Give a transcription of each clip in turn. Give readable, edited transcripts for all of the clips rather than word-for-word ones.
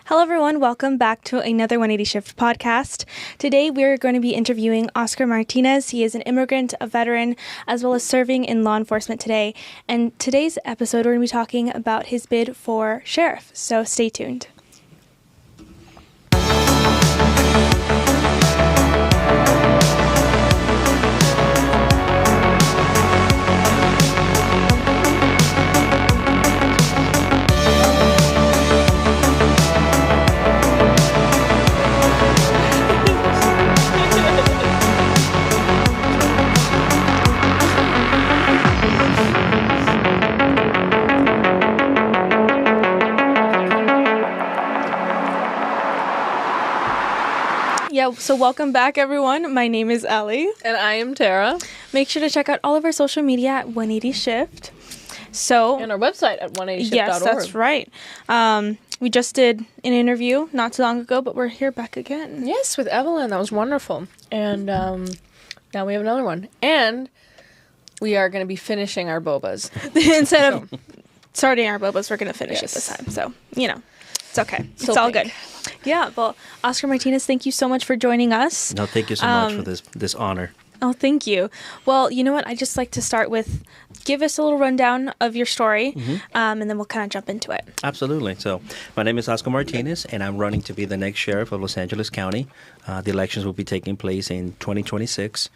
Hello, everyone. Welcome back to another 180 Shift podcast. Today, we're going to be interviewing Oscar Martinez. He is an immigrant, a veteran, as well as serving in law enforcement today. And today's episode, we're going to be talking about his bid for sheriff. So stay tuned. Yeah, so welcome back, everyone. My name is Ellie. And I am Tara. Make sure to check out all of our social media at 180 Shift. And our website at 180shift.org. Yes, that's right. We just did an interview not too long ago, but we're here back again. Yes, with Evelyn. That was wonderful. And now we have another one. And we are going to be finishing our bobas. Instead of starting our bobas, we're going to finish it this time. So, it's okay. It's all good. Yeah, well, Oscar Martinez, thank you so much for joining us. No, thank you so much for this honor. Oh, thank you. Well, you know what? I'd just like to start with, give us a little rundown of your story, and then we'll kind of jump into it. Absolutely. So, my name is Oscar Martinez, and I'm running to be the next sheriff of Los Angeles County. The elections will be taking place in 2026.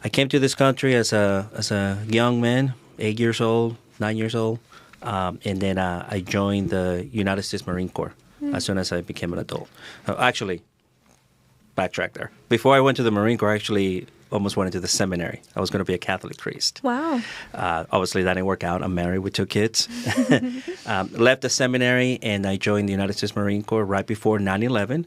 I came to this country as a young man, 8 years old, 9 years old, and then I joined the United States Marine Corps as soon as I became an adult. Actually, backtrack there. Before I went to the Marine Corps, I actually almost went into the seminary. I was going to be a Catholic priest. Wow. Obviously, that didn't work out. I'm married with 2 kids. Left the seminary, and I joined the United States Marine Corps right before 9/11.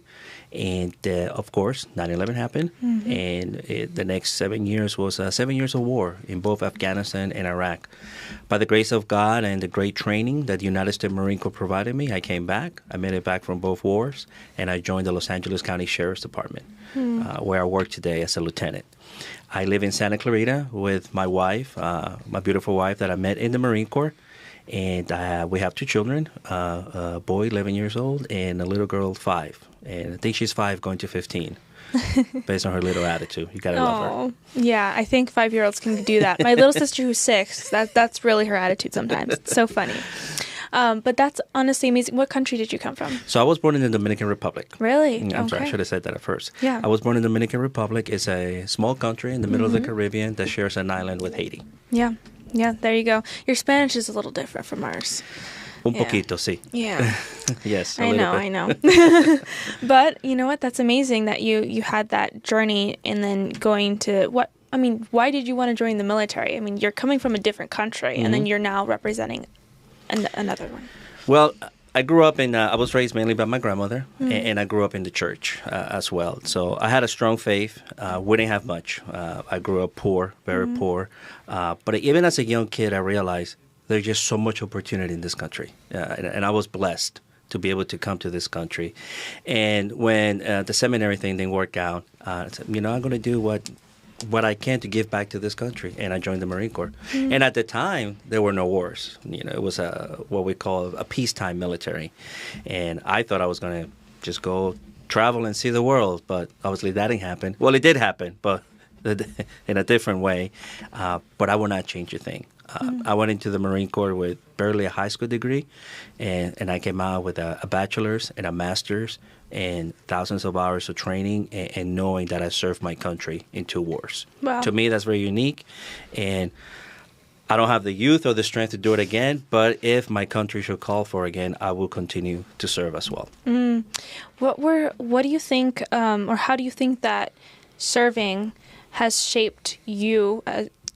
And, of course, 9/11 happened. And the next 7 years was 7 years of war in both Afghanistan and Iraq. By the grace of God and the great training that the United States Marine Corps provided me, I came back. I made it back from both wars, and I joined the Los Angeles County Sheriff's Department, where I work today as a lieutenant. I live in Santa Clarita with my wife, my beautiful wife that I met in the Marine Corps. And we have 2 children, a boy 11 years old and a little girl 5. And I think she's 5 going to 15 based on her little attitude. You got to love her. Yeah, I think 5-year-olds can do that. My little sister who's 6, that's really her attitude sometimes. It's so funny. But that's honestly amazing. What country did you come from? So I was born in the Dominican Republic. Really? I'm sorry, I should have said that at first. Yeah. I was born in the Dominican Republic. It's a small country in the middle of the Caribbean that shares an island with Haiti. Yeah. Yeah, there you go. Your Spanish is a little different from ours. Un poquito, sí. Yeah. Yes, I know. But you know what? That's amazing that you had that journey and then going to why did you want to join the military? I mean, you're coming from a different country and then you're now representing another one. Well, I grew up I was raised mainly by my grandmother, and I grew up in the church as well. So I had a strong faith. We didn't have much. I grew up poor, very poor. But even as a young kid, I realized there's just so much opportunity in this country. And I was blessed to be able to come to this country. And when the seminary thing didn't work out, I said, I'm going to do what I can to give back to this country, and I joined the Marine Corps. And at the time, there were no wars. It was what we call a peacetime military, and I thought I was going to just go travel and see the world, but obviously that didn't happen. Well, it did happen, but in a different way. But I will not change a thing. I went into the Marine Corps with barely a high school degree, and I came out with a bachelor's and a master's and thousands of hours of training and knowing that I served my country in 2 wars. Wow. To me, that's very unique, and I don't have the youth or the strength to do it again, but if my country should call for again, I will continue to serve as well. What do you think, or how do you think that serving has shaped you,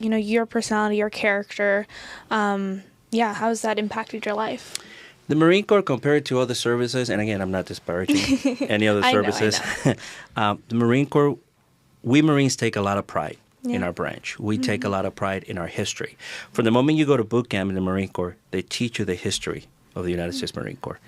your personality, your character? How has that impacted your life? The Marine Corps, compared to other services, and again, I'm not disparaging any other services. The Marine Corps, we Marines take a lot of pride in our branch. We take a lot of pride in our history. From the moment you go to boot camp in the Marine Corps, they teach you the history of the United States Marine Corps.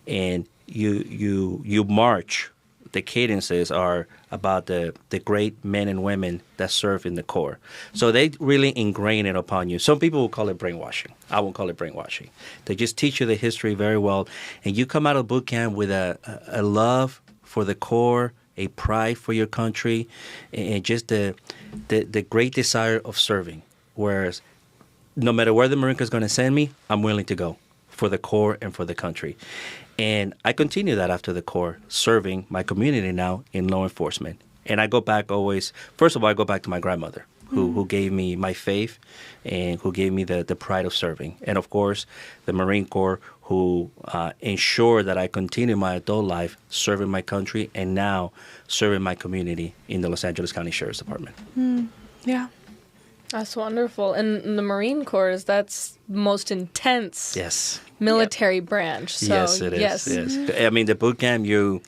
And you march the cadences are about the great men and women that serve in the Corps. So they really ingrain it upon you. Some people will call it brainwashing. I won't call it brainwashing. They just teach you the history very well, and you come out of boot camp with a love for the Corps, a pride for your country, and just the great desire of serving. Whereas no matter where the Marine Corps is going to send me, I'm willing to go for the Corps and for the country. And I continue that after the Corps, serving my community now in law enforcement. And I go back always, first of all, I go back to my grandmother, who gave me my faith and who gave me the pride of serving. And of course, the Marine Corps, who ensured that I continue my adult life serving my country and now serving my community in the Los Angeles County Sheriff's Department. Yeah. That's wonderful. And the Marine Corps, that's most intense military branch. So, yes, it is. Yes. I mean, the boot camp, you're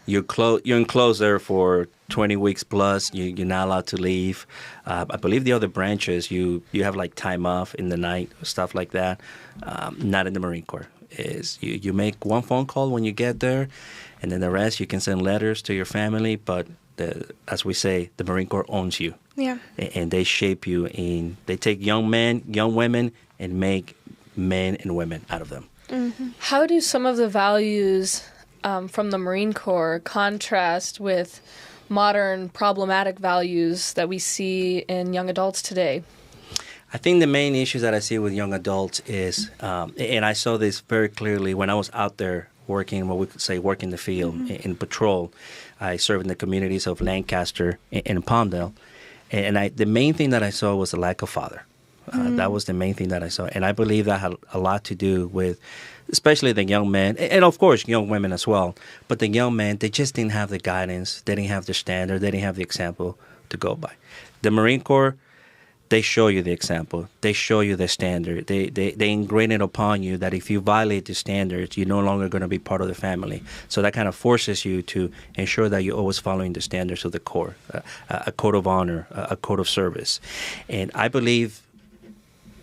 enclosed there for 20 weeks plus. You're not allowed to leave. I believe the other branches, you have like time off in the night, stuff like that. Not in the Marine Corps. You make one phone call when you get there, and then the rest you can send letters to your family. But as we say, the Marine Corps owns you. Yeah. And they shape you they take young men, young women, and make men and women out of them. Mm-hmm. How do some of the values from the Marine Corps contrast with modern problematic values that we see in young adults today? I think the main issues that I see with young adults is, and I saw this very clearly when I was out there working, what we could say, working the field in patrol. I served in the communities of Lancaster and Palmdale. And the main thing that I saw was the lack of father. That was the main thing that I saw. And I believe that had a lot to do with, especially the young men, and of course young women as well. But the young men, they just didn't have the guidance. They didn't have the standard. They didn't have the example to go by. The Marine Corps, they show you the example. They show you the standard. They ingrain it upon you that if you violate the standards, you're no longer going to be part of the family. So that kind of forces you to ensure that you're always following the standards of the Corps, a code of honor, a code of service. And I believe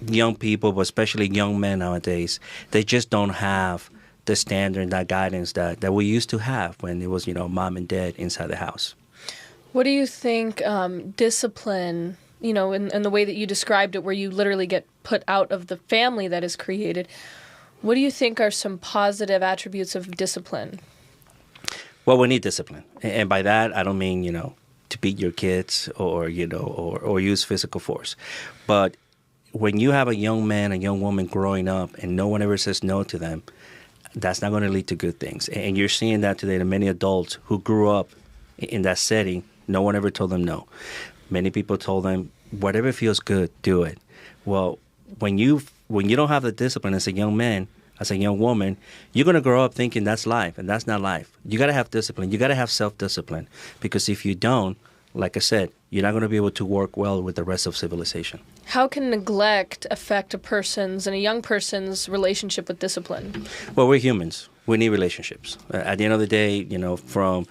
young people, but especially young men nowadays, they just don't have the standard and that guidance that we used to have when it was, mom and dad inside the house. What do you think discipline, in the way that you described it, where you literally get put out of the family that is created, what do you think are some positive attributes of discipline? Well, we need discipline. And by that, I don't mean, to beat your kids or use physical force. But when you have a young man, a young woman growing up and no one ever says no to them, that's not going to lead to good things. And you're seeing that today to many adults who grew up in that setting. No one ever told them no. Many people told them, whatever feels good, do it. Well, when you don't have the discipline as a young man, as a young woman, you're going to grow up thinking that's life, and that's not life. You got to have discipline. You got to have self-discipline, because if you don't, like I said, you're not going to be able to work well with the rest of civilization. How can neglect affect a young person's relationship with discipline? Well, we're humans. We need relationships. At the end of the day, from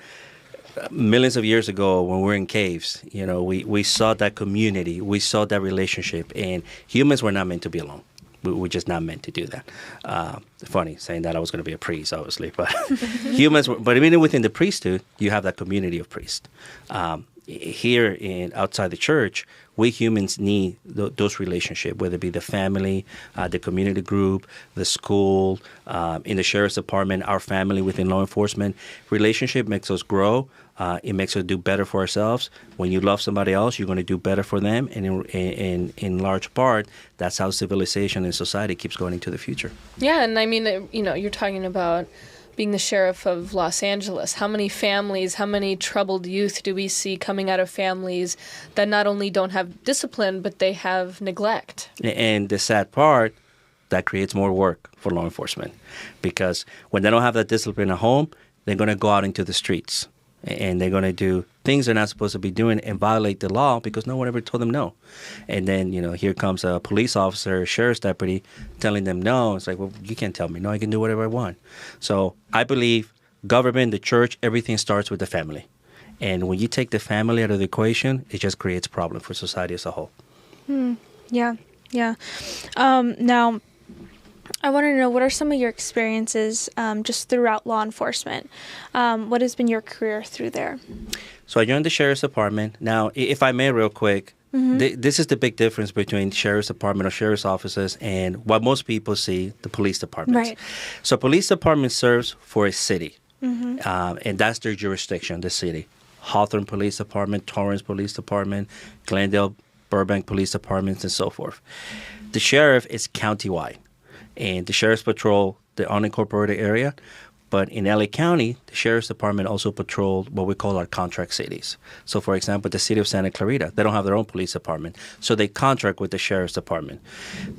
millions of years ago when we were in caves, we saw that community, we saw that relationship, and humans were not meant to be alone. We're just not meant to do that. Funny saying that I was going to be a priest, obviously, but but even within the priesthood, you have that community of priests. Here outside the church, we humans need those relationships, whether it be the family, the community group, the school, in the sheriff's department, our family within law enforcement. Relationship makes us grow. It makes us do better for ourselves. When you love somebody else, you're going to do better for them. And in large part, that's how civilization and society keeps going into the future. Yeah, and I mean, you're talking about being the sheriff of Los Angeles. How many families, how many troubled youth do we see coming out of families that not only don't have discipline, but they have neglect? And the sad part, that creates more work for law enforcement. Because when they don't have that discipline at home, they're going to go out into the streets. And they're going to do things they're not supposed to be doing and violate the law because no one ever told them no. And then, here comes a police officer, a sheriff's deputy telling them no. It's like, well, you can't tell me no. I can do whatever I want. So I believe government, the church, everything starts with the family. And when you take the family out of the equation, it just creates problems for society as a whole. Yeah. Now, I want to know, what are some of your experiences just throughout law enforcement? What has been your career through there? So I joined the Sheriff's Department. Now, if I may real quick, this is the big difference between Sheriff's Department or Sheriff's offices and what most people see, the police departments. Right. So police department serves for a city, and that's their jurisdiction, the city. Hawthorne Police Department, Torrance Police Department, Glendale, Burbank Police Departments, and so forth. The sheriff is countywide, and the sheriff's patrol the unincorporated area. But in LA County, the Sheriff's Department also patrolled what we call our contract cities. So, for example, the city of Santa Clarita, they don't have their own police department. So they contract with the Sheriff's Department.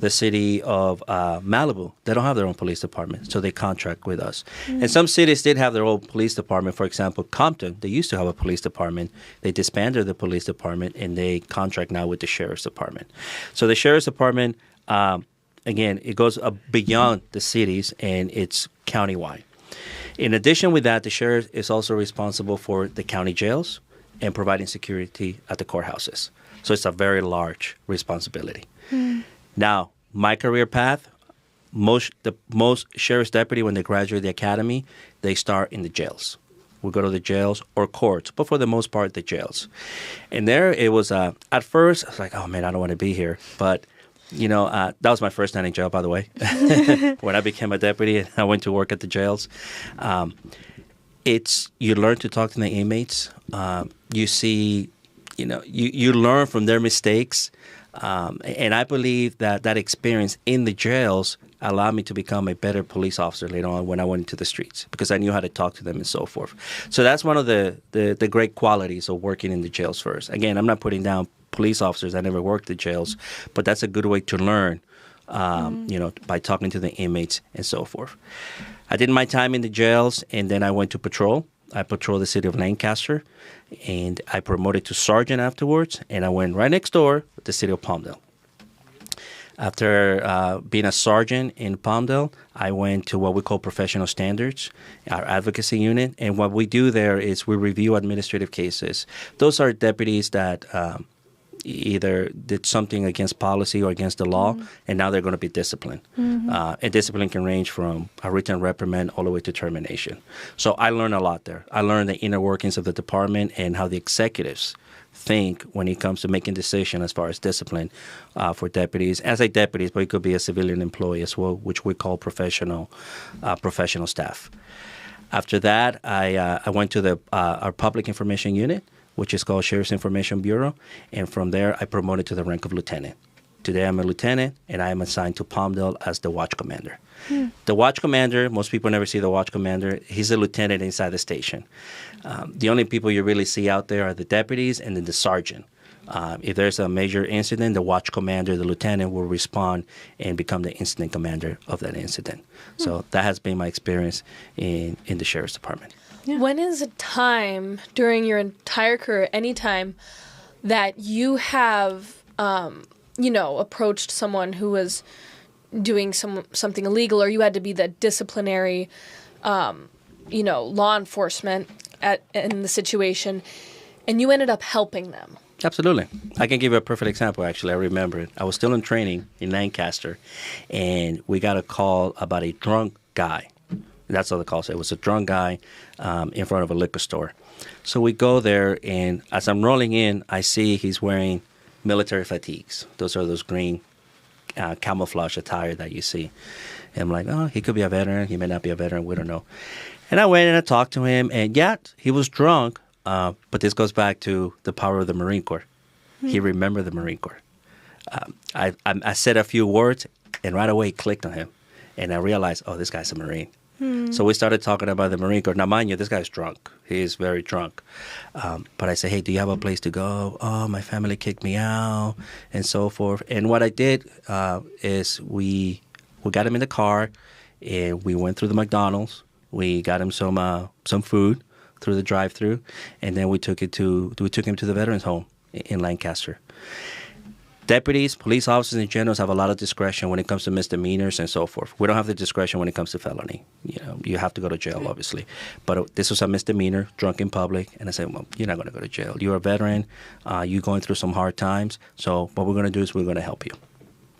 The city of Malibu, they don't have their own police department. So they contract with us. And some cities did have their own police department. For example, Compton, they used to have a police department. They disbanded the police department, and they contract now with the Sheriff's Department. So the Sheriff's Department, again, it goes beyond the cities, and it's countywide. In addition with that, the sheriff is also responsible for the county jails and providing security at the courthouses. So it's a very large responsibility. Now, my career path, most sheriff's deputy, when they graduate the academy, they start in the jails. We go to the jails or courts, but for the most part, the jails. And there it was, at first, I was like, oh man, I don't want to be here. But that was my first night in jail, by the way, when I became a deputy and I went to work at the jails. You learn to talk to the inmates. You see, you learn from their mistakes. And I believe that experience in the jails allowed me to become a better police officer later on when I went into the streets, because I knew how to talk to them and so forth. So that's one of the great qualities of working in the jails first. Again, I'm not putting down police officers. I never worked in jails, but that's a good way to learn, by talking to the inmates and so forth. I did my time in the jails, and then I went to patrol. I patrolled the city of Lancaster, and I promoted to sergeant afterwards, and I went right next door with the city of Palmdale. After being a sergeant in Palmdale, I went to what we call professional standards, our advocacy unit. And what we do there is we review administrative cases. Those are deputies that either did something against policy or against the law, and now they're going to be disciplined. And discipline can range from a written reprimand all the way to termination. So I learned a lot there. I learned the inner workings of the department and how the executives think when it comes to making decisions as far as discipline for deputies. I say deputies, but it could be a civilian employee as well, which we call professional staff. After that, I went to our public information unit, which is called Sheriff's Information Bureau, and from there I promoted to the rank of lieutenant. Today I'm a lieutenant, and I am assigned to Palmdale as the watch commander. The watch commander, most people never see the watch commander. He's a lieutenant inside the station. The only people you really see out there are the deputies and then the sergeant. If there's a major incident, the watch commander, the lieutenant, will respond and become the incident commander of that incident. So that has been my experience in the Sheriff's Department. Yeah. When is a time during your entire career, any time, that you have, approached someone who was doing something illegal, or you had to be the disciplinary, law enforcement in the situation, and you ended up helping them? Absolutely. I can give you a perfect example, actually. I remember it. I was still in training in Lancaster, and we got a call about a drunk guy. That's all the call said. It was a drunk guy in front of a liquor store. So we go there, and as I'm rolling in, I see he's wearing military fatigues. Those are those green camouflage attire that you see. And I'm like, oh, he could be a veteran. He may not be a veteran. We don't know. And I went and I talked to him, and yeah, he was drunk. But this goes back to the power of the Marine Corps. He remembered the Marine Corps. I said a few words, and right away it clicked on him. And I realized, oh, this guy's a Marine. So we started talking about the Marine Corps. Now, mind you, this guy's drunk. He is very drunk. But I said, hey, do you have a place to go? Oh, my family kicked me out, and so forth. And what I did is we got him in the car, and we went through the McDonald's. We got him some food through the drive-through, and then we took him to the veterans home in Lancaster. Deputies, police officers in general have a lot of discretion when it comes to misdemeanors and so forth. We don't have the discretion when it comes to felony. You have to go to jail, obviously. But this was a misdemeanor, drunk in public, and I said, well, you're not going to go to jail. You're a veteran. You're going through some hard times. So what we're going to do is we're going to help you.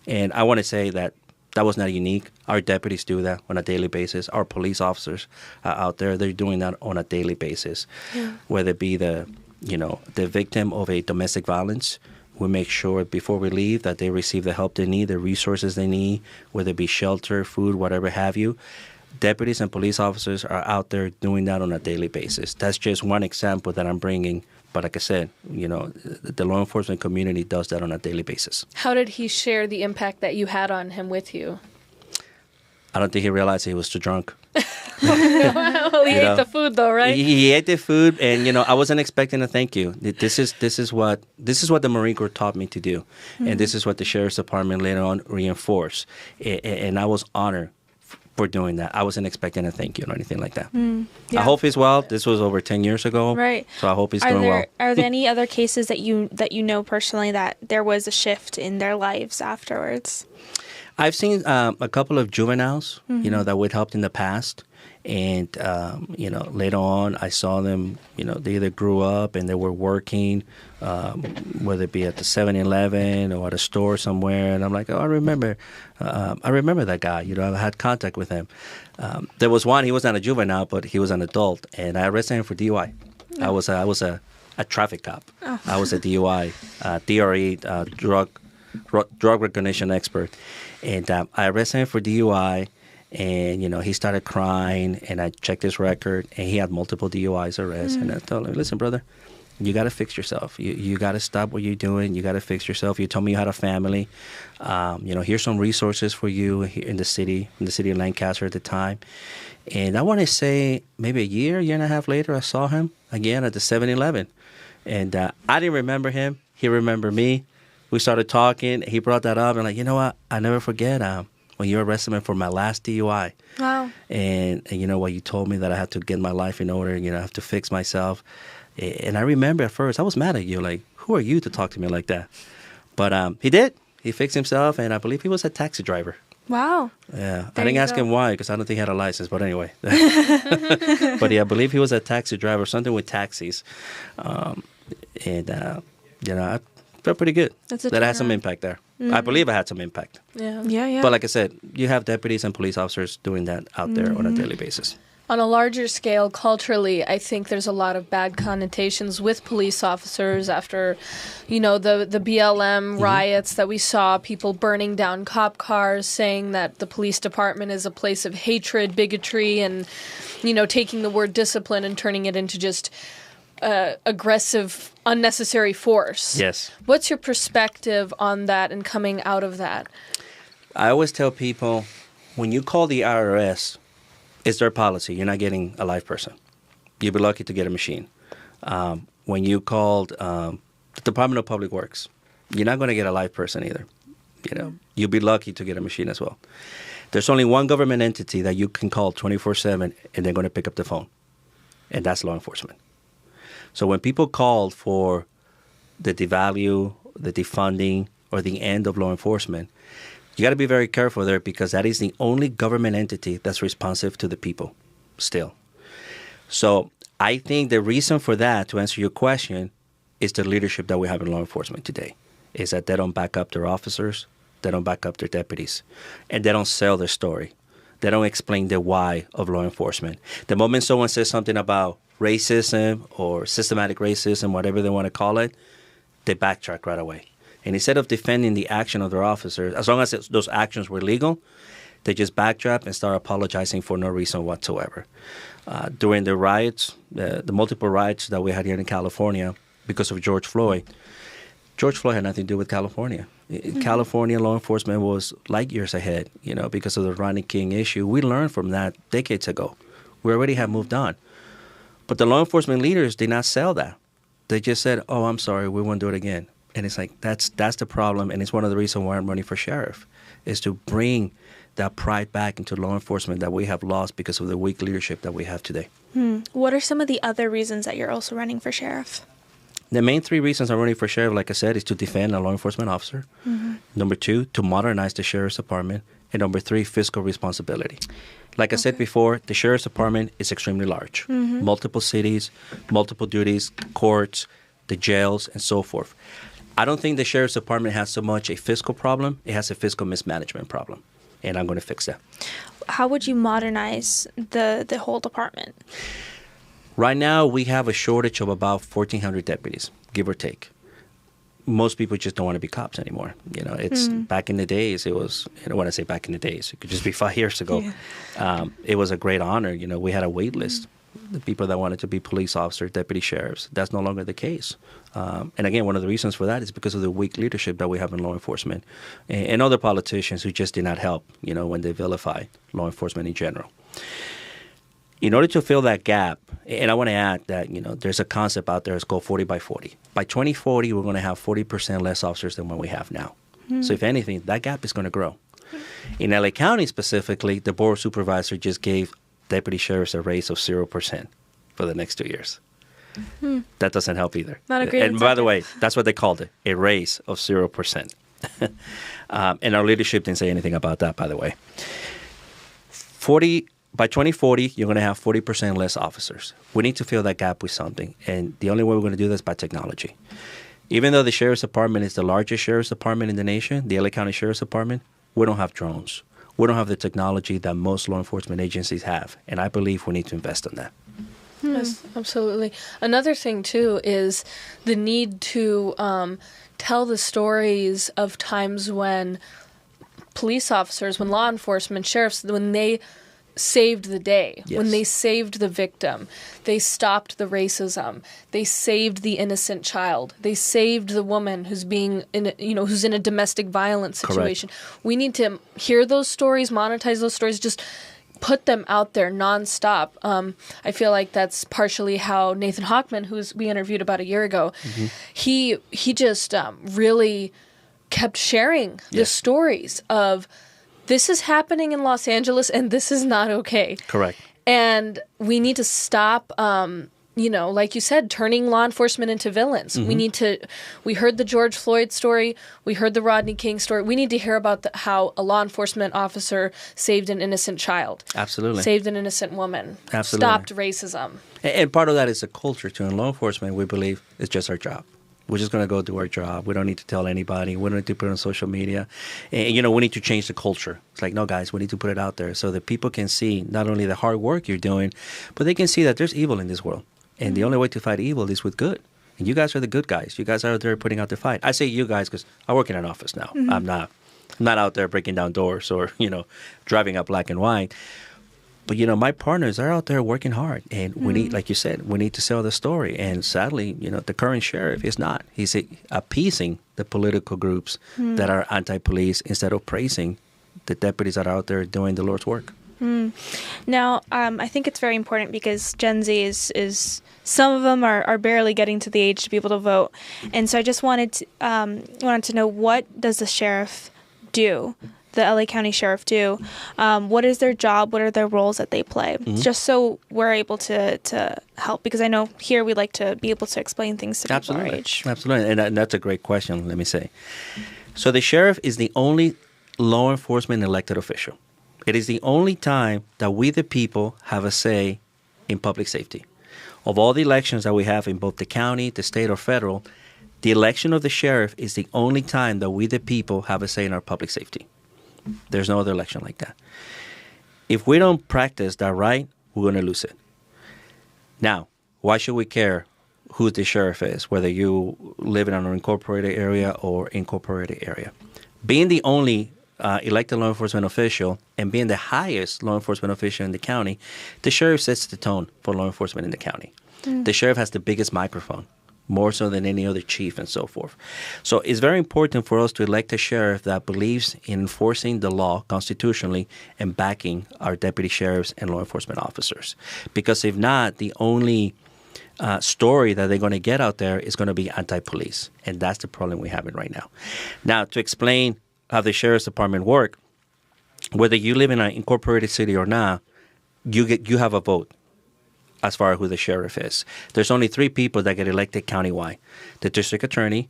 And I want to say that That was not unique. Our deputies do that on a daily basis. Our police officers out there, they're doing that on a daily basis. Yeah. Whether it be the victim of a domestic violence, we make sure before we leave that they receive the help they need, the resources they need, whether it be shelter, food, whatever have you. Deputies and police officers are out there doing that on a daily basis. That's just one example that I'm bringing. But like I said, the law enforcement community does that on a daily basis. How did he share the impact that you had on him with you? I don't think he realized he was too drunk. Well, he ate the food, though, right? He ate the food, and I wasn't expecting a thank you. This is what the Marine Corps taught me to do, and this is what the Sheriff's Department later on reinforced. And I was honored for doing that. I wasn't expecting a thank you or anything like that. Yeah. I hope he's well. This was over 10 years ago, right? So I hope he's doing well. Are there any other cases that you know personally that there was a shift in their lives afterwards? I've seen a couple of juveniles, that we'd helped in the past. And, later on, I saw them, they either grew up and they were working, whether it be at the 7-Eleven or at a store somewhere. And I'm like, oh, I remember that guy. I had contact with him. There was one, he was not a juvenile, but he was an adult. And I arrested him for DUI. I was a traffic cop. Oh. I was a DUI, DRE, drug recognition expert. And I arrested him for DUI. And, he started crying, and I checked his record, and he had multiple DUIs arrests. And I told him, listen, brother, you got to fix yourself. You got to stop what you're doing. You got to fix yourself. You told me you had a family. Here's some resources for you here in the city of Lancaster at the time. And I want to say maybe a year and a half later, I saw him again at the 7-Eleven. And I didn't remember him. He remembered me. We started talking. He brought that up. And like, you know what? I never forget when you arrested me for my last DUI. Wow. And you told me that I had to get my life in order, I have to fix myself. And I remember at first, I was mad at you, like, who are you to talk to me like that? But he did. He fixed himself, and I believe he was a taxi driver. Wow. Yeah. I didn't ask him why, because I don't think he had a license, but anyway. But yeah, I believe he was a taxi driver, something with taxis. I felt pretty good that I had some impact there. I believe I had some impact. Yeah. But like I said, you have deputies and police officers doing that out there on a daily basis. On a larger scale, culturally, I think there's a lot of bad connotations with police officers after, the BLM riots that we saw, people burning down cop cars, saying that the police department is a place of hatred, bigotry, and, taking the word discipline and turning it into just aggressive, unnecessary force. Yes. What's your perspective on that and coming out of that? I always tell people, when you call the IRS, it's their policy. You're not getting a live person. You'll be lucky to get a machine. When you called the Department of Public Works, you're not going to get a live person either. You'll be lucky to get a machine as well. There's only one government entity that you can call 24/7, and they're going to pick up the phone, and that's law enforcement. So when people called for the devalue, the defunding, or the end of law enforcement, you got to be very careful there, because that is the only government entity that's responsive to the people still. So I think the reason for that, to answer your question, is the leadership that we have in law enforcement today, is that they don't back up their officers, they don't back up their deputies, and they don't sell their story. They don't explain the why of law enforcement. The moment someone says something about racism or systematic racism, whatever they want to call it, they backtrack right away. And instead of defending the action of their officers, as long as those actions were legal, they just backtrack and start apologizing for no reason whatsoever. During the riots, the multiple riots that we had here in California because of George Floyd had nothing to do with California. California law enforcement was light years ahead, because of the Rodney King issue. We learned from that decades ago. We already have moved on. But the law enforcement leaders did not sell that. They just said, oh, I'm sorry, we won't do it again. And it's like, that's the problem, and it's one of the reasons why I'm running for sheriff, is to bring that pride back into law enforcement that we have lost because of the weak leadership that we have today. What are some of the other reasons that you're also running for sheriff? The main three reasons I'm running for sheriff, like I said, is to defend a law enforcement officer. Number 2, to modernize the sheriff's department. And number 3, fiscal responsibility. Like I said before, the sheriff's department is extremely large. Multiple cities, multiple duties, courts, the jails, and so forth. I don't think the sheriff's department has so much a fiscal problem. It has a fiscal mismanagement problem. and I'm going to fix that. How would you modernize the whole department? Right now, we have a shortage of about 1,400 deputies, give or take. Most people just don't want to be cops anymore. You know, it's back in the days, it was, when I say back in the days, it could just be 5 years ago. Yeah. It was a great honor. You know, we had a wait list. The people that wanted to be police officers, deputy sheriffs. That's no longer the case. And again, one of the reasons for that is because of the weak leadership that we have in law enforcement and other politicians who just did not help, you know, when they vilify law enforcement in general. In order to fill that gap, and I want to add that, you know, there's a concept out there, it's called 40 by 40. By 2040, we're going to have 40% less officers than what we have now. So if anything, that gap is going to grow. In LA County specifically, the Board of Supervisors just gave deputy sheriffs a raise of 0% for the next 2 years. That doesn't help either. Not a great And by the incentive. way, that's what they called it, a raise of 0%. And our leadership didn't say anything about that, by the way. By 2040, you're going to have 40% less officers. We need to fill that gap with something. And the only way we're going to do this is by technology. Even though the Sheriff's Department is the largest Sheriff's Department in the nation, the LA County Sheriff's Department, we don't have drones. We don't have the technology that most law enforcement agencies have. And I believe we need to invest in that. Yes, absolutely. Another thing, too, is the need to tell the stories of times when police officers, when law enforcement, sheriffs, when they saved the day, Yes. when they saved the victim, they stopped the racism, they saved the innocent child, they saved the woman who's being who's in a domestic violence situation. Correct. We need to hear those stories, monetize those stories, just put them out there nonstop. I feel like that's partially how Nathan Hochman, who we interviewed about a year ago, he just really kept sharing the stories of this is happening in Los Angeles and this is not okay. Correct. And we need to stop, like you said, turning law enforcement into villains. We heard the George Floyd story. We heard the Rodney King story. We need to hear about how a law enforcement officer saved an innocent child. Absolutely. Saved an innocent woman. Absolutely. Stopped racism. And part of that is a culture too. In law enforcement, we believe it's just our job. We're just going to go do our job. We don't need to tell anybody. We don't need to put it on social media. And, we need to change the culture. It's like, no, guys, we need to put it out there so that people can see not only the hard work you're doing, but they can see that there's evil in this world. And the only way to fight evil is with good. And you guys are the good guys. You guys are out there putting out the fight. I say you guys because I work in an office now. I'm not out there breaking down doors or, driving up black and white. But, my partners are out there working hard. And we need, like you said, we need to sell the story. And sadly, the current sheriff is not. He's appeasing the political groups that are anti-police instead of praising the deputies that are out there doing the Lord's work. Now, I think it's very important because Gen Z is some of them are barely getting to the age to be able to vote. And so I just wanted to know, what does the sheriff do? The LA County Sheriff do? What is their job? What are their roles that they play? Just so we're able to help, because I know here we like to be able to explain things to people our age. Absolutely. And that's a great question, let me say. So the sheriff is the only law enforcement elected official. It is the only time that we, the people, have a say in public safety. Of all the elections that we have in both the county, the state, or federal, the election of the sheriff is the only time that we, the people, have a say in our public safety. There's no other election like that. If we don't practice that right, we're going to lose it. Now, why should we care who the sheriff is, whether you live in an unincorporated area or incorporated area? Being the only elected law enforcement official and being the highest law enforcement official in the county, the sheriff sets the tone for law enforcement in the county. The sheriff has the biggest microphone, more so than any other chief and so forth. So it's very important for us to elect a sheriff that believes in enforcing the law constitutionally and backing our deputy sheriffs and law enforcement officers. Because if not, the only story that they're going to get out there is going to be anti-police. And that's the problem we have right now. Now, to explain how the sheriff's department work, whether you live in an incorporated city or not, you have a vote as far as who the sheriff is. There's only 3 people that get elected countywide: the district attorney,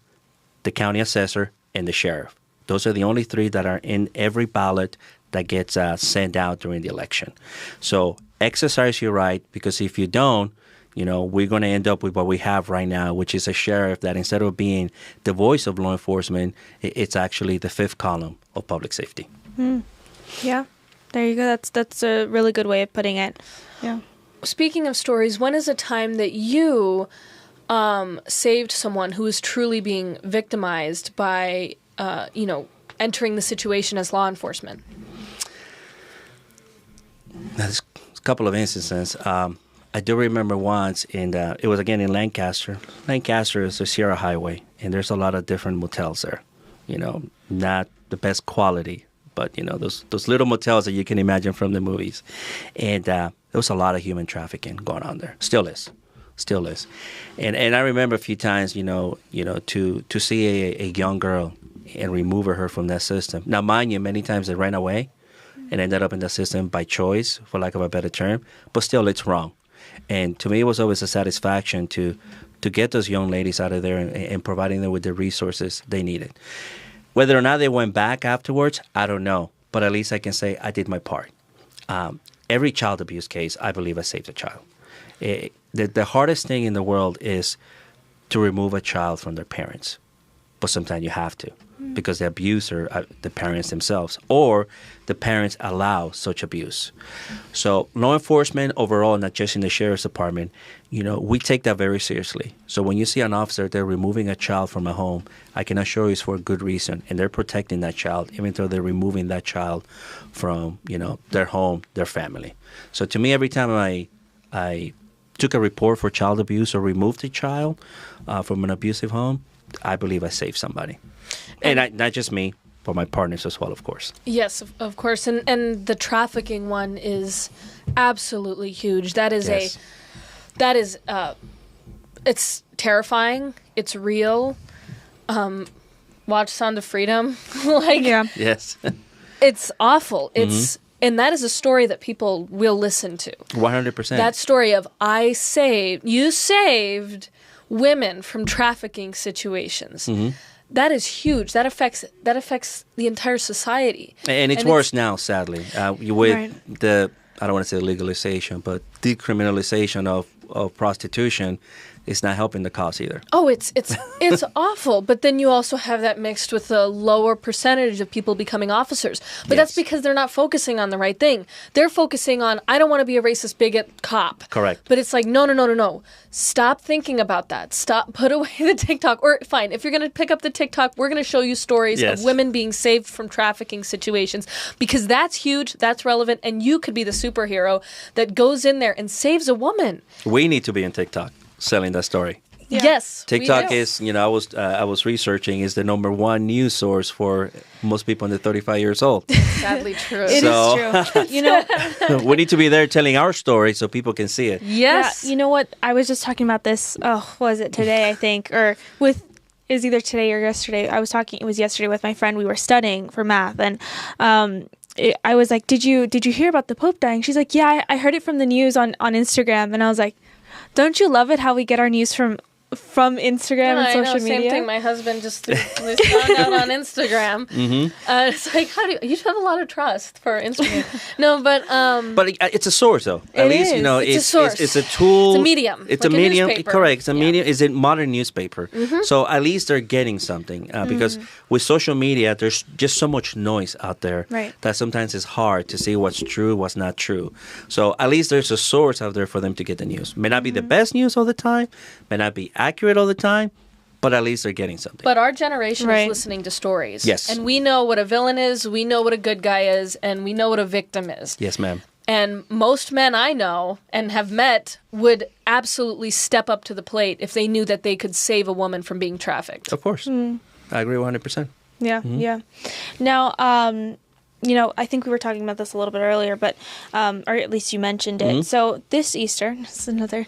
the county assessor, and the sheriff. Those are the only 3 that are in every ballot that gets sent out during the election. So exercise your right, because if you don't, we're going to end up with what we have right now, which is a sheriff that instead of being the voice of law enforcement, it's actually the 5th column of public safety. Yeah. There you go. That's a really good way of putting it. Yeah. Speaking of stories, when is a time that you saved someone who was truly being victimized by, entering the situation as law enforcement? There's a couple of instances. I do remember once, it was again in Lancaster. Lancaster is the Sierra Highway, and there's a lot of different motels there. Not the best quality, but those little motels that you can imagine from the movies. And there was a lot of human trafficking going on there. Still is. And I remember a few times, to see a young girl and remove her from that system. Now, mind you, many times they ran away and ended up in the system by choice, for lack of a better term. But still, it's wrong. And to me, it was always a satisfaction to get those young ladies out of there and providing them with the resources they needed. Whether or not they went back afterwards, I don't know. But at least I can say I did my part. Every child abuse case, I believe I saved a child. The hardest thing in the world is to remove a child from their parents. But sometimes you have to, because the abuser are the parents themselves, or the parents allow such abuse. So law enforcement overall, not just in the sheriff's department, we take that very seriously. So when you see an officer, they're removing a child from a home, I can assure you it's for a good reason, and they're protecting that child, even though they're removing that child from, their home, their family. So to me, every time I took a report for child abuse or removed a child from an abusive home, I believe I saved somebody. And not just me, but my partners as well, of course. Yes, of course. And the trafficking one is absolutely huge. That is it's terrifying. It's real. Watch Sound of Freedom. Yes. It's awful. It's and that is a story that people will listen to. 100%. That story of you saved women from trafficking situations. That is huge. That affects the entire society. And it's worse now, sadly. With the, I don't want to say legalization, but decriminalization of prostitution is not helping the cause either. Oh, it's awful. But then you also have that mixed with a lower percentage of people becoming officers. But that's because they're not focusing on the right thing. They're focusing on, I don't want to be a racist bigot cop. Correct. But it's like, no. Stop thinking about that. Stop. Put away the TikTok. Or fine, if you're going to pick up the TikTok, we're going to show you stories of women being saved from trafficking situations, because that's huge, that's relevant, and you could be the superhero that goes in there and saves a woman. We need to be in TikTok selling that story. Yeah. Yes, TikTok is, I was researching, is the number one news source for most people under 35 years old. Sadly true. It is true. We need to be there telling our story so people can see it. Yes. Yeah, you know what? I was just talking about this. Was it today? I think, or is either today or yesterday. It was yesterday with my friend. We were studying for math, and I was like, "Did you hear about the Pope dying?" She's like, "Yeah, I heard it from the news on Instagram," and I was like, "Don't you love it how we get our news from Instagram and social media?" Same thing. My husband just found out on Instagram. It's like, you have a lot of trust for Instagram. No, but it's a source, though. At least it's a source. It's a tool. It's a medium. It's like a medium. Newspaper. Correct. It's a medium. It's a modern newspaper. So at least they're getting something because with social media, there's just so much noise out there that sometimes it's hard to see what's true, what's not true. So at least there's a source out there for them to get the news. May not be the best news all the time. May not be accurate all the time, but at least they're getting something. But our generation is listening to stories. Yes. And we know what a villain is, we know what a good guy is, and we know what a victim is. Yes, ma'am. And most men I know and have met would absolutely step up to the plate if they knew that they could save a woman from being trafficked. Of course. I agree 100%. Yeah, yeah. Now, I think we were talking about this a little bit earlier, but, or at least you mentioned it. So this Easter, this is another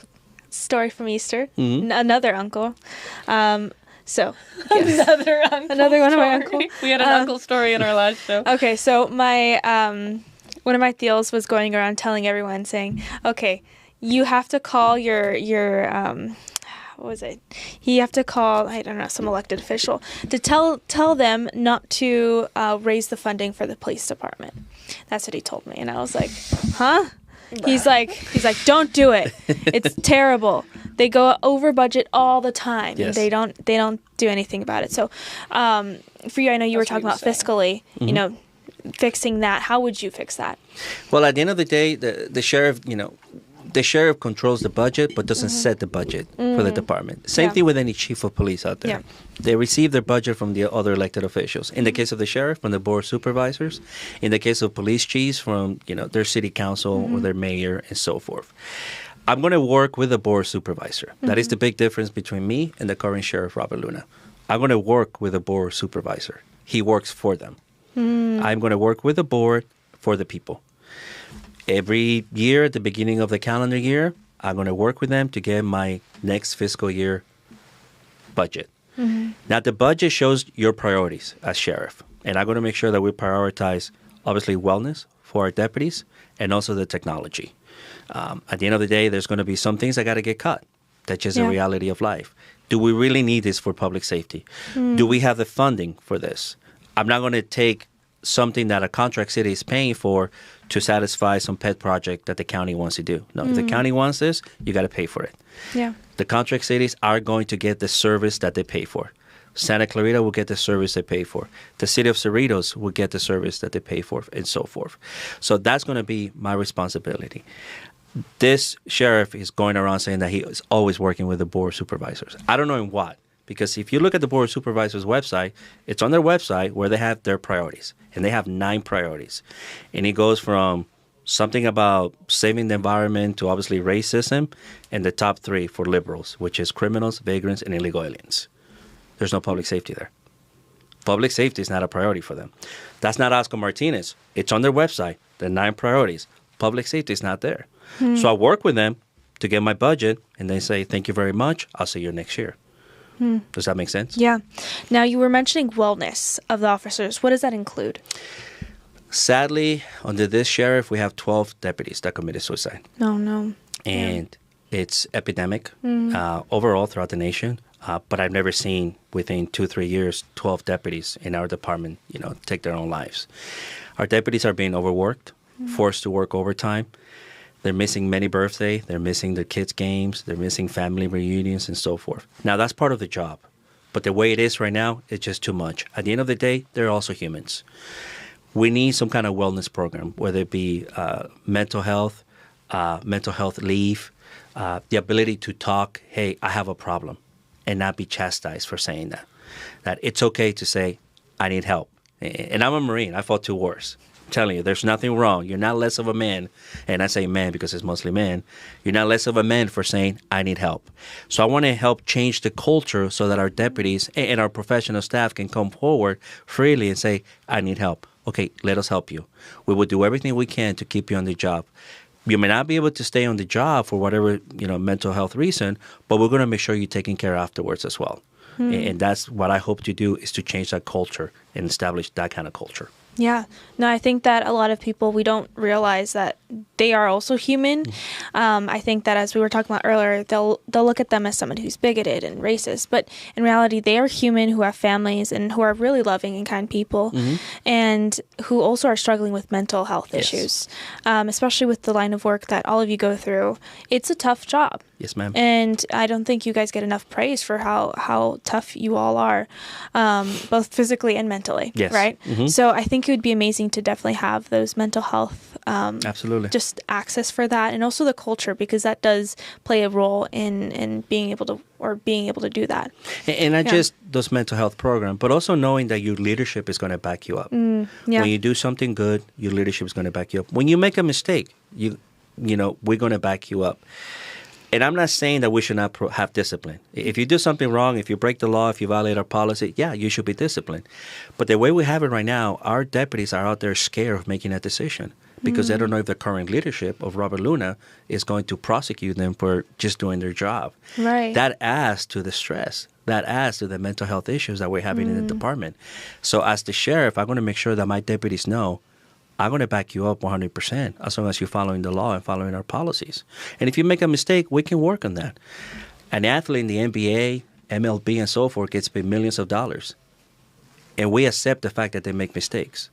story from Easter, another uncle. Another one of my uncles. We had an uncle story in our last show. Okay, so my one of my tios was going around telling everyone, saying, "Okay, you have to call your what was it? You have to call, I don't know, some elected official to tell them not to raise the funding for the police department." That's what he told me, and I was like, "Huh?" He's like, "Don't do it. It's terrible. They go over budget all the time. Yes. And they don't do anything about it." So, for you, I know you were talking about fiscally. fixing that. How would you fix that? Well, at the end of the day, the sheriff, the sheriff controls the budget, but doesn't set the budget for the department. Same thing with any chief of police out there. Yeah. They receive their budget from the other elected officials. In the case of the sheriff, from the board of supervisors. In the case of police chiefs, from their city council or their mayor and so forth. I'm going to work with the board supervisor. That is the big difference between me and the current sheriff, Robert Luna. I'm going to work with the board supervisor. He works for them. I'm going to work with the board for the people. Every year at the beginning of the calendar year, I'm going to work with them to get my next fiscal year budget. Now, the budget shows your priorities as sheriff. And I'm going to make sure that we prioritize, obviously, wellness for our deputies and also the technology. At the end of the day, there's going to be some things that got to get cut. That's just the reality of life. Do we really need this for public safety? Do we have the funding for this? I'm not going to take something that a contract city is paying for to satisfy some pet project that the county wants to do. No, if the county wants this, you got to pay for it. Yeah. The contract cities are going to get the service that they pay for. Santa Clarita will get the service they pay for. The city of Cerritos will get the service that they pay for, and so forth. So that's going to be my responsibility. This sheriff is going around saying that he is always working with the board of supervisors. I don't know in what. Because if you look at the Board of Supervisors website, it's on their website where they have their priorities. And they have 9 priorities. And it goes from something about saving the environment to obviously racism, and the top 3 for liberals, which is criminals, vagrants, and illegal aliens. There's no public safety there. Public safety is not a priority for them. That's not Oscar Martinez. It's on their website, the 9 priorities. Public safety is not there. So I work with them to get my budget, and they say, thank you very much. I'll see you next year. Does that make sense? Yeah. Now, you were mentioning wellness of the officers. What does that include? Sadly, under this sheriff, we have 12 deputies that committed suicide. Oh, no. And it's epidemic overall throughout the nation. But I've never seen within 2-3 years 12 deputies in our department, take their own lives. Our deputies are being overworked, forced to work overtime. They're missing many birthdays. They're missing their kids' games. They're missing family reunions and so forth. Now, that's part of the job. But the way it is right now, it's just too much. At the end of the day, they're also humans. We need some kind of wellness program, whether it be mental health leave, the ability to talk, hey, I have a problem, and not be chastised for saying that. That it's okay to say, I need help. And I'm a Marine. I fought 2 wars. Telling you, there's nothing wrong. You're not less of a man, and I say man because it's mostly men. You're not less of a man for saying, I need help. So I want to help change the culture so that our deputies and our professional staff can come forward freely and say, I need help. Okay, let us help you. We will do everything we can to keep you on the job. You may not be able to stay on the job for whatever, mental health reason, but we're going to make sure you're taken care of afterwards as well. And that's what I hope to do, is to change that culture and establish that kind of culture. Yeah. No, I think that a lot of people, we don't realize that they are also human. I think that, as we were talking about earlier, they'll look at them as someone who's bigoted and racist. But in reality, they are human, who have families and who are really loving and kind people, and who also are struggling with mental health issues, especially with the line of work that all of you go through. It's a tough job. Yes, ma'am. And I don't think you guys get enough praise for how tough you all are, both physically and mentally. Yes. Right? So I think it would be amazing to definitely have those mental health, absolutely, just access for that, and also the culture, because that does play a role in being able to do that. And not just those mental health programs, but also knowing that your leadership is going to back you up. When you do something good, your leadership is going to back you up. When you make a mistake, we're going to back you up. And I'm not saying that we should not have discipline. If you do something wrong, if you break the law, if you violate our policy, you should be disciplined. But the way we have it right now, our deputies are out there scared of making that decision because they don't know if the current leadership of Robert Luna is going to prosecute them for just doing their job. Right. That adds to the stress. That adds to the mental health issues that we're having in the department. So as the sheriff, I'm going to make sure that my deputies know I'm going to back you up 100% as long as you're following the law and following our policies. And if you make a mistake, we can work on that. An athlete in the NBA, MLB, and so forth gets paid millions of dollars. And we accept the fact that they make mistakes.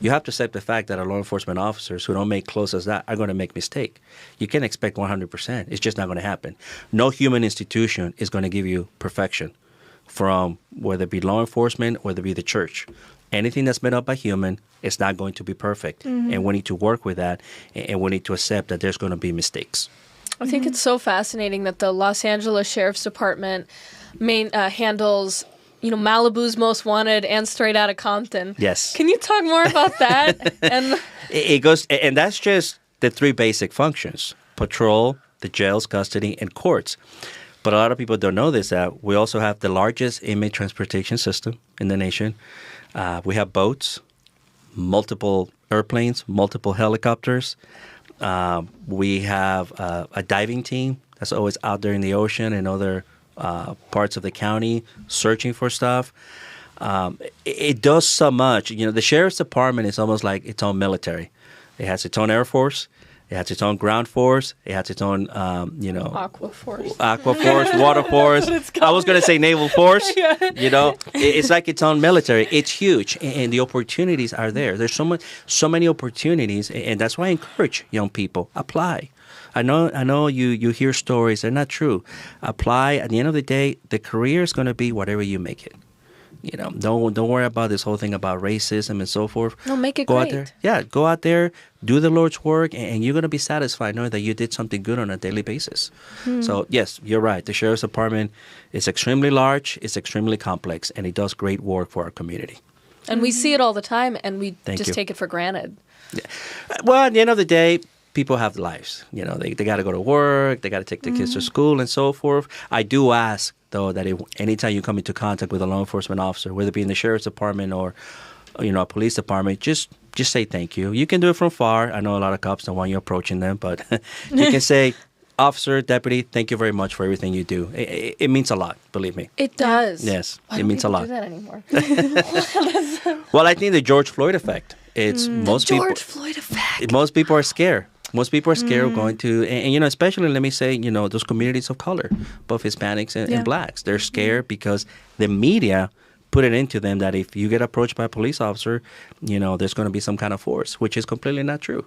You have to accept the fact that our law enforcement officers who don't make close as that are going to make mistakes. You can't expect 100%. It's just not going to happen. No human institution is going to give you perfection, from whether it be law enforcement, whether it be the church. Anything that's made up by human is not going to be perfect. And we need to work with that, and we need to accept that there's going to be mistakes. I think it's so fascinating that the Los Angeles Sheriff's Department handles, Malibu's Most Wanted and Straight Outta Compton. Yes. Can you talk more about that? And it goes, and that's just the three basic functions: patrol, the jails, custody, and courts. But a lot of people don't know this, that we also have the largest inmate transportation system in the nation. We have boats, multiple airplanes, multiple helicopters. We have a diving team that's always out there in the ocean and other parts of the county searching for stuff. It does so much. The sheriff's department is almost like its own military. It has its own Air Force. It has its own ground force. It has its own, Aqua Force, water force. I was going to say naval force. Yeah. It's like its own military. It's huge, and the opportunities are there. There's so many opportunities, and that's why I encourage young people, apply. I know you hear stories. They're not true. Apply. At the end of the day, the career is going to be whatever you make it. Don't worry about this whole thing about racism and so forth. No, make it go great. Out there. Yeah, go out there, do the Lord's work, and you're going to be satisfied knowing that you did something good on a daily basis. So, yes, you're right. The Sheriff's Department is extremely large, it's extremely complex, and it does great work for our community. And we see it all the time, and we Thank just you. take it for granted. Yeah. Well, at the end of the day, people have lives. They got to go to work, they got to take their kids to school and so forth. I do ask, though, that anytime you come into contact with a law enforcement officer, whether it be in the Sheriff's Department or a police department, just say thank you. You can do it from far. I know a lot of cops don't want you approaching them, but you can say, officer, deputy, thank you very much for everything you do. It means a lot, believe me. It does. Yes, Why it means a don't lot. people do that anymore? Well, I think the George Floyd effect. It's George Floyd effect. Most people are scared. Most people are scared of going to, and especially, let me say, those communities of color, both Hispanics and blacks. They're scared because the media put it into them that if you get approached by a police officer, there's going to be some kind of force, which is completely not true.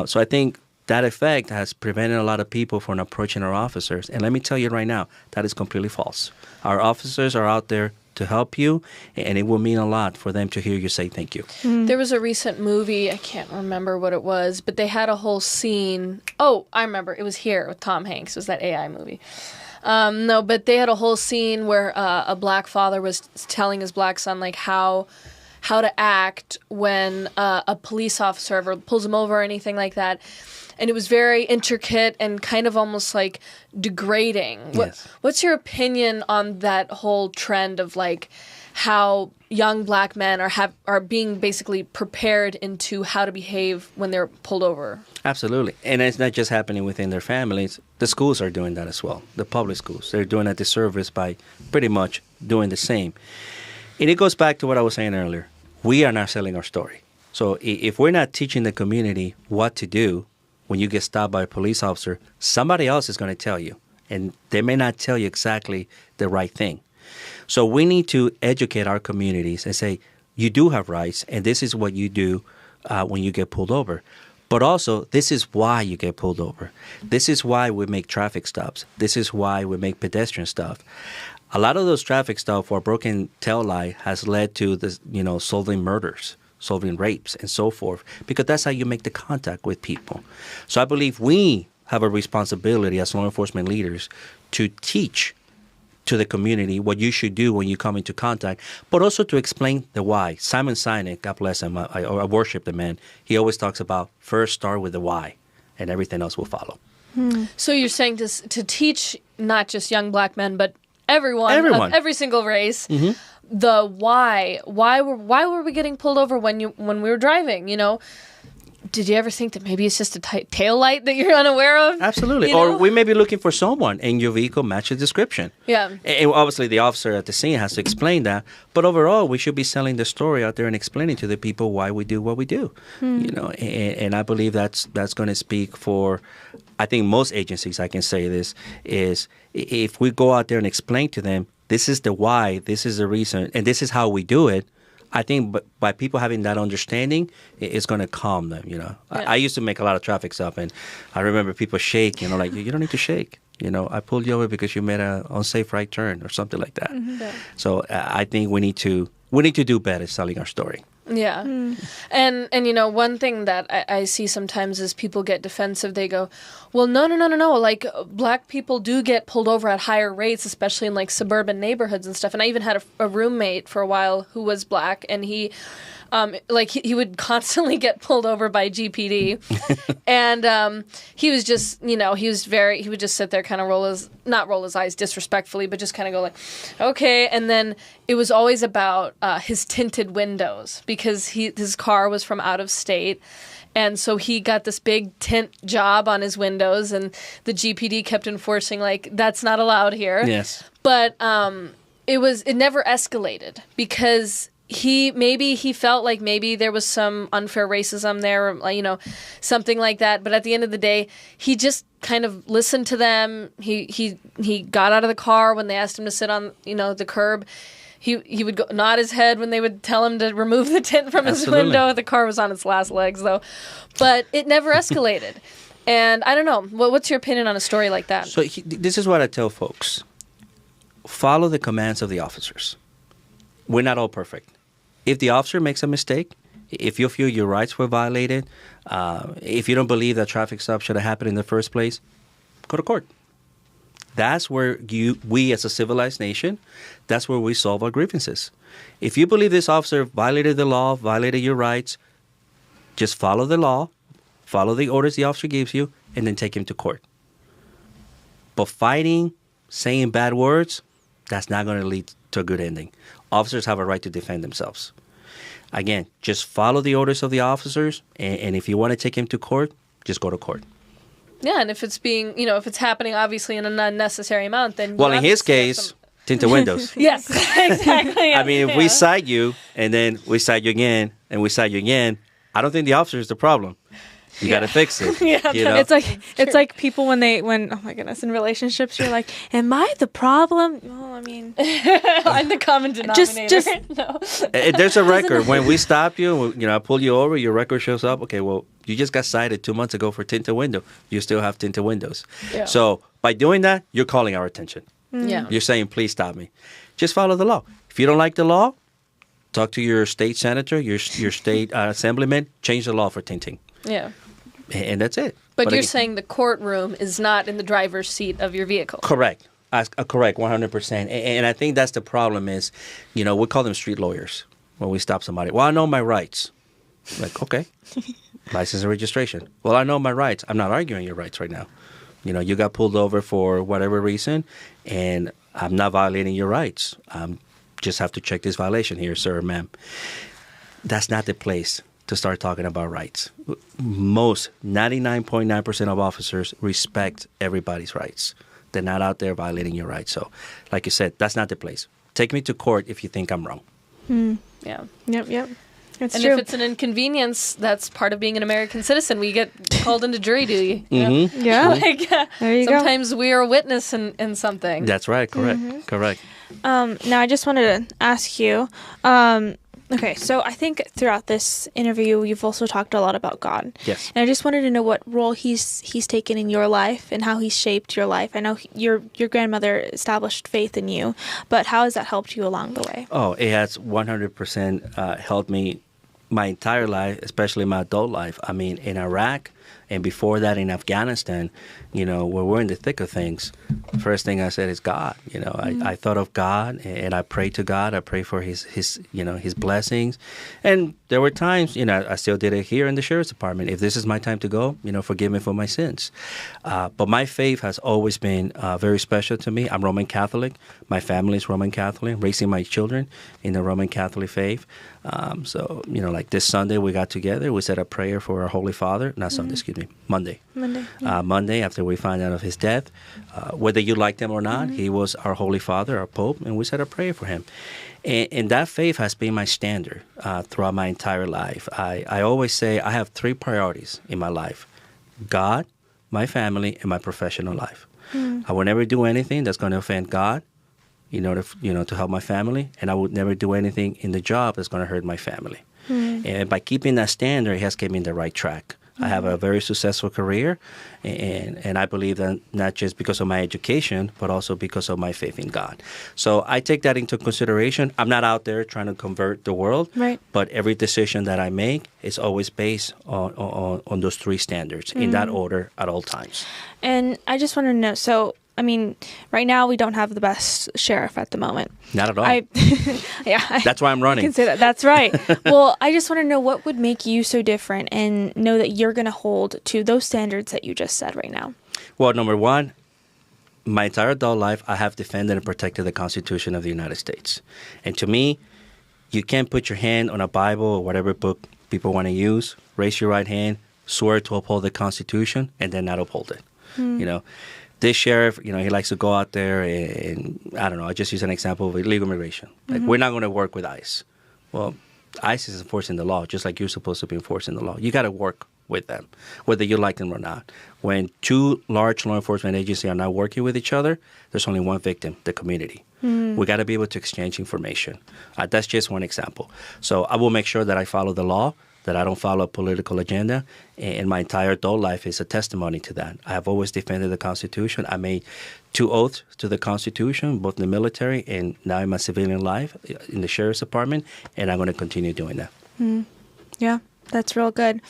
So I think that effect has prevented a lot of people from approaching our officers. And let me tell you right now, that is completely false. Our officers are out there to help you, and it will mean a lot for them to hear you say thank you. There was a recent movie, I can't remember what it was, but they had a whole scene. Oh, I remember. It was Here with Tom Hanks. It was that AI movie. No, but they had a whole scene where a black father was telling his black son like how to act when a police officer ever pulls him over or anything like that. And it was very intricate and kind of almost like degrading. Yes. What's your opinion on that whole trend of like how young black men are being basically prepared into how to behave when they're pulled over? Absolutely. And it's not just happening within their families. The schools are doing that as well. The public schools. They're doing a disservice by pretty much doing the same. And it goes back to what I was saying earlier. We are not selling our story. So if we're not teaching the community what to do when you get stopped by a police officer, somebody else is going to tell you. And they may not tell you exactly the right thing. So we need to educate our communities and say, you do have rights, and this is what you do when you get pulled over. But also, this is why you get pulled over. This is why we make traffic stops. This is why we make pedestrian stuff. A lot of those traffic stops or broken tail light has led to this, solving murders, solving rapes, and so forth, because that's how you make the contact with people. So I believe we have a responsibility as law enforcement leaders to teach to the community what you should do when you come into contact, but also to explain the why. Simon Sinek, God bless him, I worship the man. He always talks about first start with the why, and everything else will follow. So you're saying to teach not just young black men, but everyone. Of every single race, the why. Why were we getting pulled over when we were driving? Did you ever think that maybe it's just a tail light that you're unaware of? Absolutely. Or we may be looking for someone and your vehicle matches the description. Yeah. And obviously the officer at the scene has to explain that. But overall, we should be selling the story out there and explaining to the people why we do what we do. And I believe that's going to speak for, I think most agencies, I can say this, is if we go out there and explain to them, this is the why, this is the reason, and this is how we do it, I think by people having that understanding, it's going to calm them, Yeah. I used to make a lot of traffic stuff, and I remember people shake, like, you don't need to shake. I pulled you over because you made an unsafe right turn or something like that. So I think we need to we need to do better selling our story. Yeah. And one thing that I see sometimes is people get defensive. They go, well, no. Like, black people do get pulled over at higher rates, especially in, like, suburban neighborhoods and stuff. And I even had a roommate for a while who was black, and he would constantly get pulled over by GPD. And he was just, he would just sit there, kind of not roll his eyes disrespectfully, but just kind of go like, okay. And then it was always about his tinted windows, because his car was from out of state. And so he got this big tint job on his windows, and the GPD kept enforcing, like, that's not allowed here. Yes. But it never escalated, because he felt like maybe there was some unfair racism there, or, something like that. But at the end of the day, he just kind of listened to them. He got out of the car when they asked him to sit on, the curb. He would nod his head when they would tell him to remove the tint from his window. The car was on its last legs, though. But it never escalated. And I don't know. What's your opinion on a story like that? So this is what I tell folks. Follow the commands of the officers. We're not all perfect. If the officer makes a mistake, if you feel your rights were violated, if you don't believe that traffic stop should have happened in the first place, go to court. That's where we as a civilized nation, that's where we solve our grievances. If you believe this officer violated the law, violated your rights, just follow the law, follow the orders the officer gives you, and then take him to court. But fighting, saying bad words, that's not going to lead to a good ending. Officers have a right to defend themselves. Again, just follow the orders of the officers, and if you want to take him to court, just go to court. Yeah, and if it's if it's happening obviously in an unnecessary amount, then well, in his case, tinted windows. Yes, exactly. I mean, if we cite you and then we cite you again and we cite you again, I don't think the officer is the problem. You got to fix it. It's like people when oh my goodness, in relationships, you're like, am I the problem? Well, I mean, I'm the common denominator. No. There's a record. When we stop you, I pull you over, your record shows up. Okay, well, you just got cited 2 months ago for tinted window. You still have tinted windows. Yeah. So by doing that, you're calling our attention. Yeah. You're saying, please stop me. Just follow the law. If you don't like the law, talk to your state senator, your state assemblyman, change the law for tinting. Yeah. And that's it. But you're saying the courtroom is not in the driver's seat of your vehicle. Correct. Correct, 100%. And I think that's the problem is, we call them street lawyers when we stop somebody. Well, I know my rights. Like, okay. License and registration. Well, I know my rights. I'm not arguing your rights right now. You got pulled over for whatever reason, and I'm not violating your rights. Just have to check this violation here, sir or ma'am. That's not the place to start talking about rights. Most, 99.9% of officers respect everybody's rights. They're not out there violating your rights. So, like you said, that's not the place. Take me to court if you think I'm wrong. Yeah. Yep. That's and true. if it's an inconvenience, that's part of being an American citizen. We get called into jury duty. Mm-hmm. Yeah. There you sometimes we are a witness in something. That's right. Correct. Mm-hmm. Correct. Now, I just wanted to ask you, okay, so I think throughout this interview, you've also talked a lot about God. Yes. And I just wanted to know what role he's taken in your life and how he's shaped your life. I know your grandmother established faith in you, but how has that helped you along the way? Oh, it has 100% helped me my entire life, especially my adult life. I mean, in Iraq and before that in Afghanistan, where we're in the thick of things, first thing I said is God. I thought of God and I prayed to God. I prayed for his blessings. And there were times, I still did it here in the sheriff's department. If this is my time to go, forgive me for my sins. But my faith has always been very special to me. I'm Roman Catholic. My family is Roman Catholic, raising my children in the Roman Catholic faith. So, like this Sunday we got together. We said a prayer for our Holy Father. Not Sunday, excuse me, Monday. Monday after we found out of his death. Whether you liked him or not, he was our Holy Father, our Pope, and we said a prayer for him. And that faith has been my standard throughout my entire life. I always say I have 3 priorities in my life: God, my family, and my professional life. I will never do anything that's going to offend God, to help my family, and I would never do anything in the job that's going to hurt my family. And by keeping that standard, it has kept me in the right track I have a very successful career, and I believe that not just because of my education, but also because of my faith in God. So I take that into consideration. I'm not out there trying to convert the world, Right. but every decision that I make is always based on those three standards in that order at all times. And I just want to know, so, I mean, right now we don't have the best sheriff at the moment. Not at all. That's why I'm running. I can say that. That's right. Well, I just want to know what would make you so different and know that you're going to hold to those standards that you just said right now. Well, number one, my entire adult life, I have defended and protected the Constitution of the United States. And to me, you can't put your hand on a Bible or whatever book people want to use, raise your right hand, swear to uphold the Constitution, and then not uphold it. You know, this sheriff, you know, he likes to go out there and I don't know, I'll just use an example of illegal immigration. Like, we're not going to work with ICE. Well, ICE is enforcing the law, just like you're supposed to be enforcing the law. You got to work with them, whether you like them or not. When two large law enforcement agencies are not working with each other, there's only one victim, the community. We got to be able to exchange information. That's just one example. So I will make sure that I follow the law, that I don't follow a political agenda, and my entire adult life is a testimony to that. I have always defended the Constitution. I made 2 oaths to the Constitution, both in the military and now in my civilian life in the Sheriff's Department, and I'm going to continue doing that. Yeah, that's real good.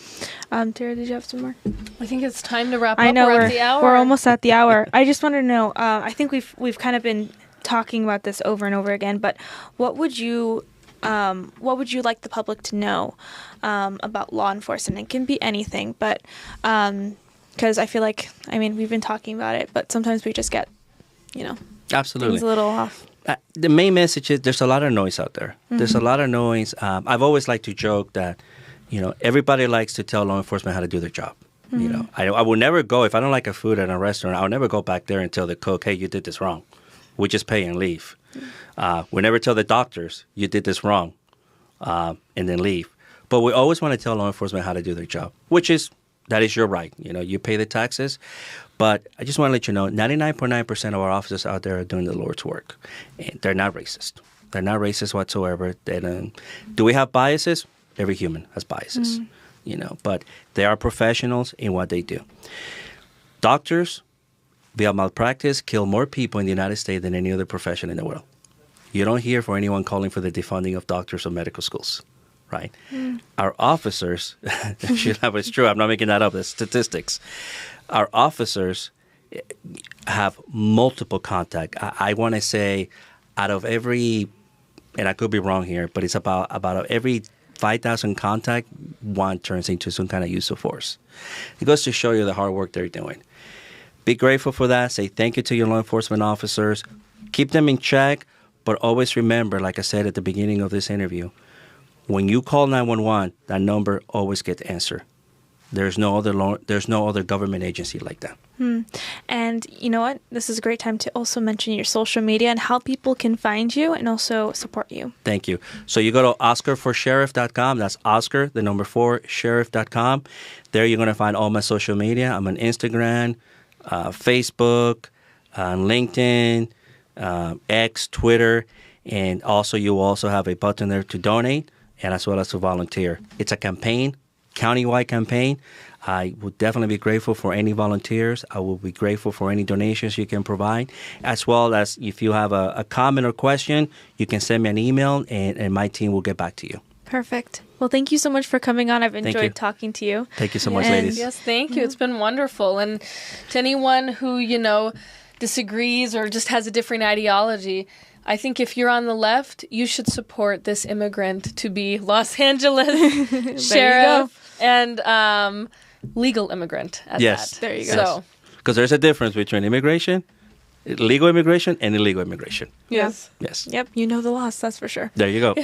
Tara, did you have some more? I think it's time to wrap up. I know we're at the hour. we're almost at the hour. I just wanted to know, I think we've kind of been talking about this over and over again, but what would you like the public to know about law enforcement? It can be anything, but because I feel like, I mean, we've been talking about it, but sometimes we just get, you know, Absolutely. things a little off. The main message is there's a lot of noise out there. There's a lot of noise. I've always liked to joke that, you know, everybody likes to tell law enforcement how to do their job. You know, I will never go, if I don't like a food at a restaurant, I'll never go back there and tell the cook, hey, you did this wrong. We just pay and leave. We never tell the doctors, you did this wrong, and then leave. But we always want to tell law enforcement how to do their job, that is your right. You know, you pay the taxes. But I just want to let you know, 99.9% of our officers out there are doing the Lord's work. And they're not racist. They're not racist whatsoever. Do we have biases? Every human has biases, you know, but they are professionals in what they do. Doctors, via malpractice, kill more people in the United States than any other profession in the world. You don't hear for anyone calling for the defunding of doctors or medical schools, right? Our officers, it's true, I'm not making that up, it's statistics. Our officers have multiple contact. I want to say out of every, and I could be wrong here, but it's about every 5,000 contact, one turns into some kind of use of force. It goes to show you the hard work they're doing. Be grateful for that. Say thank you to your law enforcement officers. Keep them in check, but always remember, like I said at the beginning of this interview, when you call 911, that number always gets answered. There's no other government agency like that. And you know what? This is a great time to also mention your social media and how people can find you and also support you. Thank you. So you go to oscarforsheriff.com. That's Oscar, the number 4, sheriff.com. There you're going to find all my social media. I'm on Instagram, Facebook, LinkedIn, X, Twitter, and also you will also have a button there to donate and as well as to volunteer. It's a campaign, countywide campaign. I would definitely be grateful for any volunteers. I will be grateful for any donations you can provide, as well as if you have a comment or question, you can send me an email and my team will get back to you. Perfect. Well, thank you so much for coming on. I've enjoyed talking to you. Thank you so much, ladies. Yes, thank you. It's been wonderful. And to anyone who, you know, disagrees or just has a different ideology, I think if you're on the left, you should support this immigrant to be Los Angeles sheriff and legal immigrant at that. There you go. So, because there's a difference between legal immigration and illegal immigration. yes. Yes. Yep, you know the laws, that's for sure. There you go.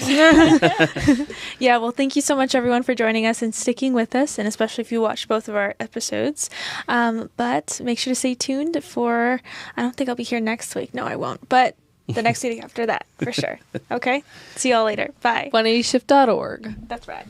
Yeah, well, thank you so much, everyone, for joining us and sticking with us, and especially if you watched both of our episodes. But make sure to stay tuned for, I don't think I'll be here next week. No, I won't. But the next week after that, for sure. Okay? See y'all later. Bye. 180shift.org. That's right.